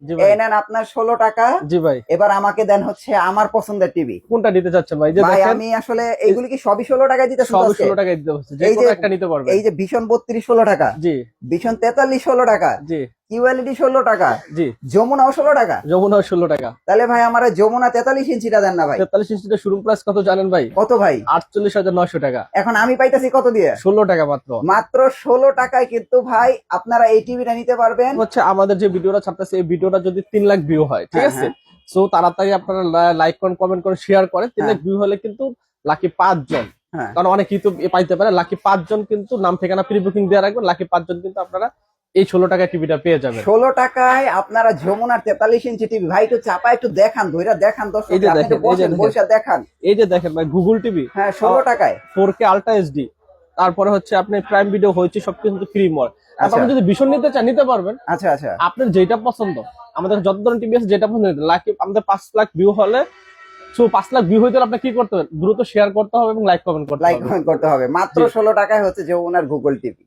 জি ভাই। এই নেন আপনার 16 টাকা। জি ভাই। এবার আমাকে দেন হচ্ছে আমার পছন্দের টিভি। কোনটা নিতে চাচ্ছেন ভাই? যে ভাই দেখেন আমি আসলে এইগুলি কি সবই 16 টাকায় দিতেছেন তো সবই আজকে? 16 টাকায় দিতে হচ্ছে, যে এই যে কোনো একটা নিতে পারবেন। এই যে ভীষণ 32 16 টাকা, জি ভীষণ 43 16 টাকা, জি কিউএলইডি 16 টাকা, জি। যমুনাও 16 টাকা। যমুনা 16 টাকা। তাহলে ভাই আমার এই যমুনা 43 ইঞ্চিটা দেন না ভাই। 43 ইঞ্চির শোরুম প্রাইস কত জানেন ভাই? কত ভাই? 48,900 টাকা। এখন আমি পাইতাছি কত দিয়ে? 16 টাকা মাত্র। মাত্র 16 টাকায় কিন্তু ভাই আপনারা এই টিভিটা নিতে পারবেন। হচ্ছে আমাদের যে ভিডিওটা ছাড়তেছে এই ভিডিওটা যদি 3 লাখ ভিউ হয়, ঠিক হ্যাঁ আছে, হ্যাঁ সো তাড়াতাড়ি আপনারা লাইক করেন, কমেন্ট করেন, শেয়ার করেন। 3 লাখ হ্যাঁ ভিউ হলে কিন্তু লাকি 5 জন, হ্যাঁ। কারণ অনেক ইউটিউব পাইতে পারে, লাকি 5 জন কিন্তু নাম ঠিকানা প্রি বুকিং দিয়ে রাখবেন, লাকি 5 জন কিন্তু আপনারা এই 16 টাকায় টিভিটা পেয়ে যাবেন। 16 টাকায় আপনারা যমুনার 43 ইঞ্চি টিভি ভাই একটু চাপা একটু দেখান, ধইরা দেখান দর্শক, এই যে আপনি একটু দেখেন, এই যে বসেন, দেখেন, বসে দেখান। এই যে দেখেন ভাই, গুগল টিভি। হ্যাঁ 16 টাকায়। 4K আল্ট্রা এইচডি, তারপরে হচ্ছে আপনি প্রাইম ভিডিও হয়েছে সবকিছু কিন্তু ফ্রি মোড। আচ্ছা আপনি যদি ভীষণ নিতে চান নিতে পারবেন, আচ্ছা আচ্ছা। আপনার যেটা পছন্দ। আমাদের যত ধরনের টিভি আছে যেটা পছন্দ, লাকি আমাদের 5 লাখ ভিউ হলে, সো 5 লাখ ভিউ হইতে হলে আপনার কি করতে হবে? দ্রুত শেয়ার করতে হবে এবং লাইক কমেন্ট করতে লাইক হবে। কমেন্ট করতে হবে। মাত্র জি। 16 টাকায় হচ্ছে যমুনার গুগল টিভি।